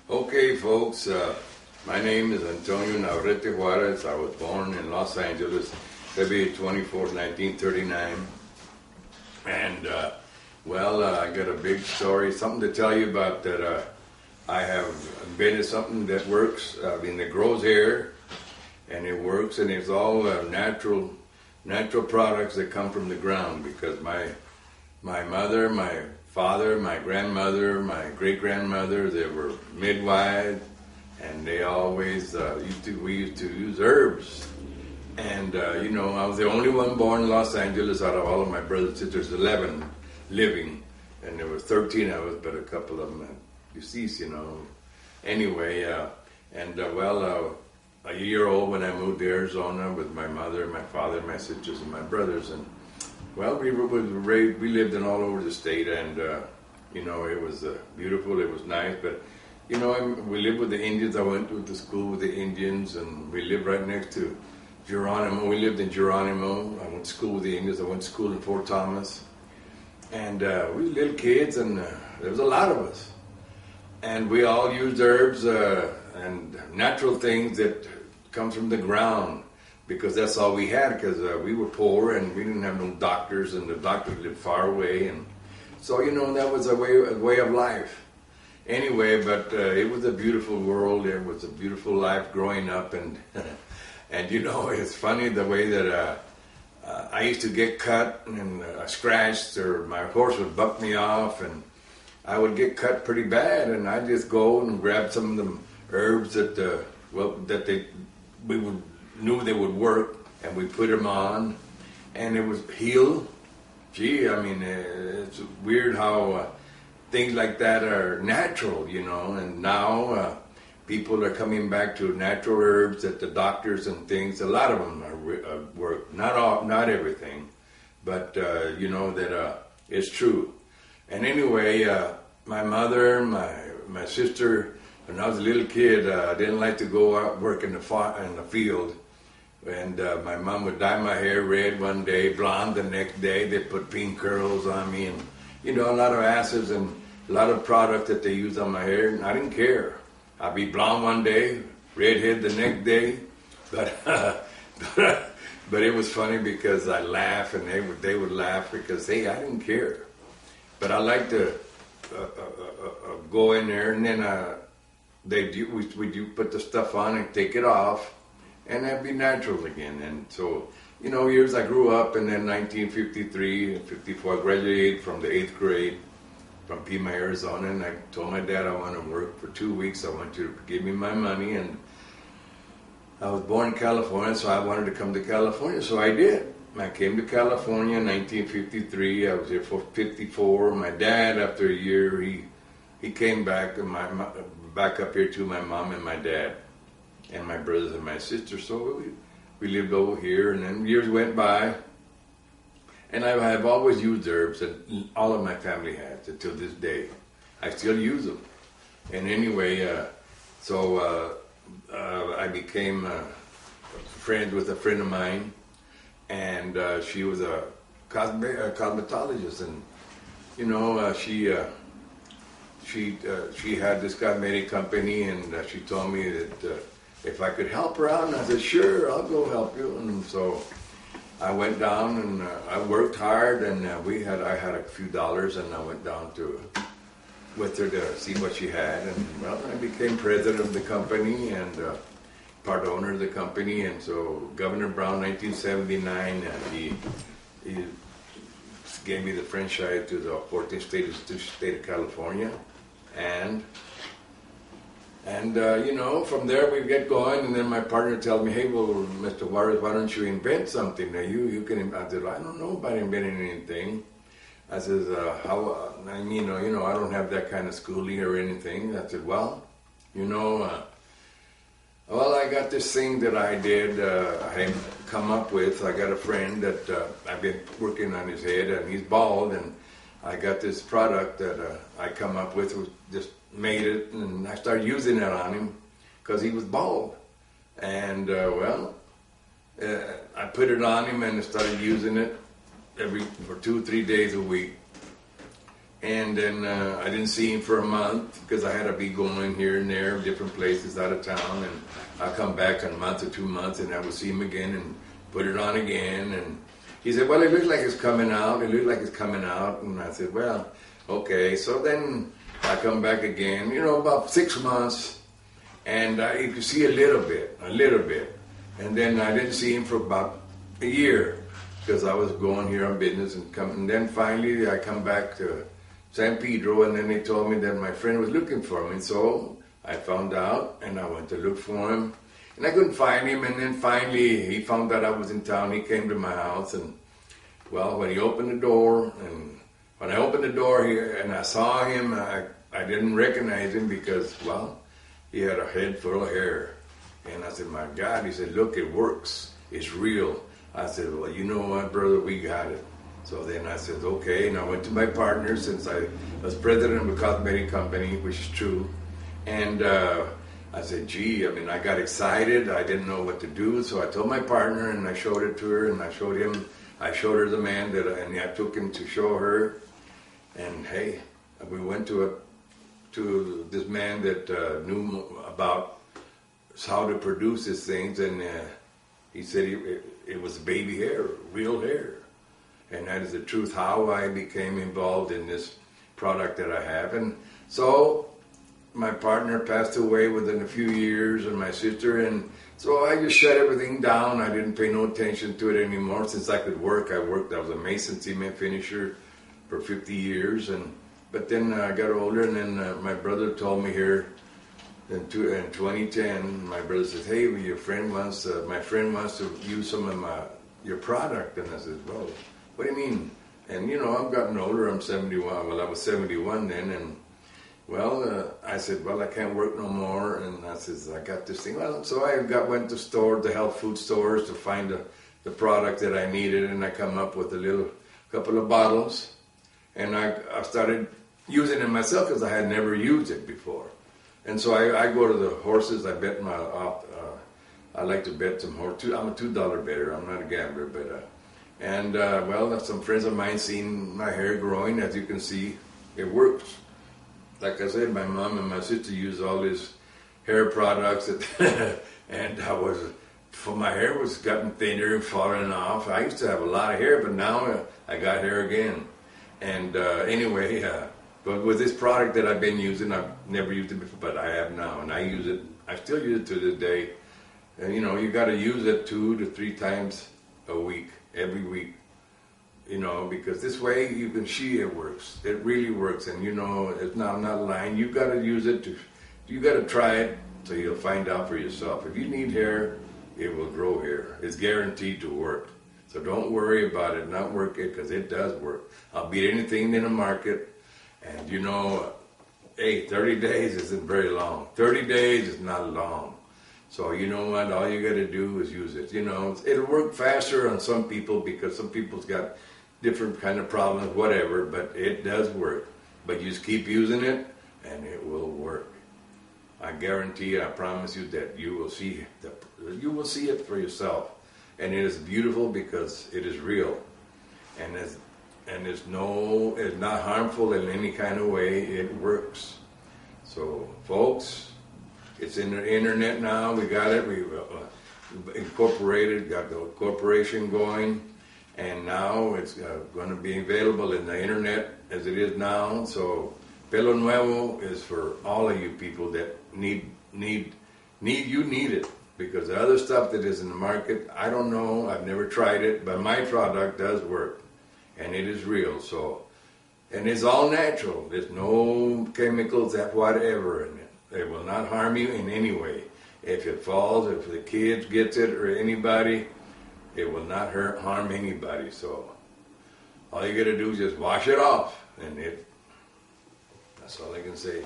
Okay, folks, my name is Antonio Navarrete Juarez. I was born in Los Angeles, February 24th, 1939. And, I got a big story, something to tell you about that I have invented something that works. That grows hair, and it works, and it's all natural products that come from the ground, because my mother, my father, my grandmother, my great-grandmother, they were midwives, and they always we used to use herbs. And, I was the only one born in Los Angeles out of all of my brothers and sisters, 11 living, and there were 13 of us, but a couple of them deceased, Anyway, a year old when I moved to Arizona with my mother, my father, my sisters, and my brothers, and we lived in all over the state, and it was beautiful. It was nice, but we lived with the Indians. I went to school with the Indians, and we lived right next to Geronimo. We lived in Geronimo. I went to school with the Indians. I went to school in Fort Thomas, and we were little kids, and there was a lot of us, and we all used herbs and natural things that come from the ground, because that's all we had, because we were poor and we didn't have no doctors, and the doctors lived far away, and so that was a way of life. Anyway, but it was a beautiful world. It was a beautiful life growing up, and it's funny the way that I used to get cut and scratched, or my horse would buck me off, and I would get cut pretty bad, and I'd just go and grab some of them herbs that knew they would work, and we put them on, and it was heal. Gee, it's weird how things like that are natural, and now people are coming back to natural herbs that the doctors and things, a lot of them work. Not everything, but that it's true. And anyway, my mother, my sister, when I was a little kid, I didn't like to go out work in the field. And my mom would dye my hair red one day, blonde the next day. They put pink curls on me, and a lot of acids and a lot of product that they used on my hair. And I didn't care. I'd be blonde one day, redhead the next day. But it was funny because I laugh, and they would laugh because I didn't care. But I like to go in there, and then we put the stuff on and take it off, and that'd be natural again. And so, years I grew up, and then 1953 and 54, I graduated from the 8th grade from Pima, Arizona, and I told my dad I want to work for 2 weeks. I want you to give me my money, and I was born in California, so I wanted to come to California, so I did. I came to California in 1953. I was here for 54. My dad, after a year, he came back, back up here to my mom and my dad, and my brothers and my sisters. So we lived over here, and then years went by, and I have always used herbs, and all of my family has until this day. I still use them. And anyway, I became friends with a friend of mine, and she was a cosmetologist, and she had this cosmetic company, and she told me that if I could help her out, and I said, sure, I'll go help you. And so I went down, and I worked hard, and I had a few dollars, and I went down with her to see what she had, and I became president of the company and part owner of the company. And so Governor Brown, 1979, he gave me the franchise to the 14th state of California, and from there we get going, and then my partner tells me, hey, well, Mr. Juarez, why don't you invent something? Now you can. I said, I don't know about inventing anything. I said, I don't have that kind of schooling or anything. I said, I got this thing that I did, I had come up with. I got a friend that I've been working on his head, and he's bald, and I got this product that I come up with, just made it, and I started using it on him because he was bald. And, I put it on him and started using it for 2 or 3 days a week. And then I didn't see him for a month because I had to be going here and there, different places out of town. And I'd come back in a month or 2 months and I would see him again and put it on again. And he said, well, it looks like it's coming out. It looks like it's coming out. And I said, well, okay. So then I come back again, about 6 months. And you could see a little bit. And then I didn't see him for about a year because I was going here on business and then finally I come back to San Pedro, and then they told me that my friend was looking for me. So I found out, and I went to look for him, and I couldn't find him. And then finally, he found out I was in town. He came to my house, and well, when he opened the door, and when I opened the door here, and I saw him, I didn't recognize him because, well, he had a head full of hair. And I said, my God. He said, look, it works. It's real. I said, well, you know what, brother, we got it. So then I said, okay, and I went to my partner since I was president of a cosmetic company, which is true. And I said, gee, I got excited. I didn't know what to do. So I told my partner, and I showed it to her, and I showed her the man and I took him to show her. And hey, we went to this man that knew about how to produce these things, and he said it was baby hair, real hair. And that is the truth, how I became involved in this product that I have. And so my partner passed away within a few years, and my sister, and so I just shut everything down. I didn't pay no attention to it anymore. Since I could work, I was a mason cement finisher for 50 years. But then I got older, and then my brother told me here in 2010, my brother says, hey, my friend wants to use some of your product. And I said, well, what do you mean? And I've gotten older. I'm 71. Well, I was 71 then, and well, I said, well, I can't work no more. And I said, I got this thing. Well, so I went to the health food stores to find the product that I needed, and I come up with a couple of bottles, and I started using it myself because I had never used it before. And so I go to the horses. I bet I like to bet some horses. I'm a $2 better. I'm not a gambler, but. Well, some friends of mine seen my hair growing. As you can see, it works. Like I said, my mom and my sister use all these hair products, and my hair was gotten thinner and falling off. I used to have a lot of hair, but now I got hair again. And anyway, but with this product that I've been using, I've never used it before, but I have now, and I use it. I still use it to this day. And you got to use it 2 to 3 times a week. Every week, because this way you can see it works. It really works, and it's not, I'm not lying. You got to use it you got to try it so you'll find out for yourself. If you need hair, it will grow hair. It's guaranteed to work. So don't worry about it not working, because it does work. I'll beat anything in the market, and hey, 30 days isn't very long. 30 days is not long. So you know what, all you got to do is use it. It'll work faster on some people because some people's got different kind of problems, whatever, but it does work. But you just keep using it, and it will work. I guarantee you, I promise you that you will see it for yourself. And it is beautiful because it is real. And it's not harmful in any kind of way. It works. So, folks, it's in the internet now. We got it. We incorporated, got the corporation going, and now it's going to be available in the internet as it is now. So Pelo Nuevo is for all of you people that need it, because the other stuff that is in the market, I don't know. I've never tried it, but my product does work, and it is real. So, and it's all natural. There's no chemicals, that whatever in it. It will not harm you in any way. If it falls, if the kids gets it or anybody, it will not harm anybody. So all you got to do is just wash it off, and that's all I can say.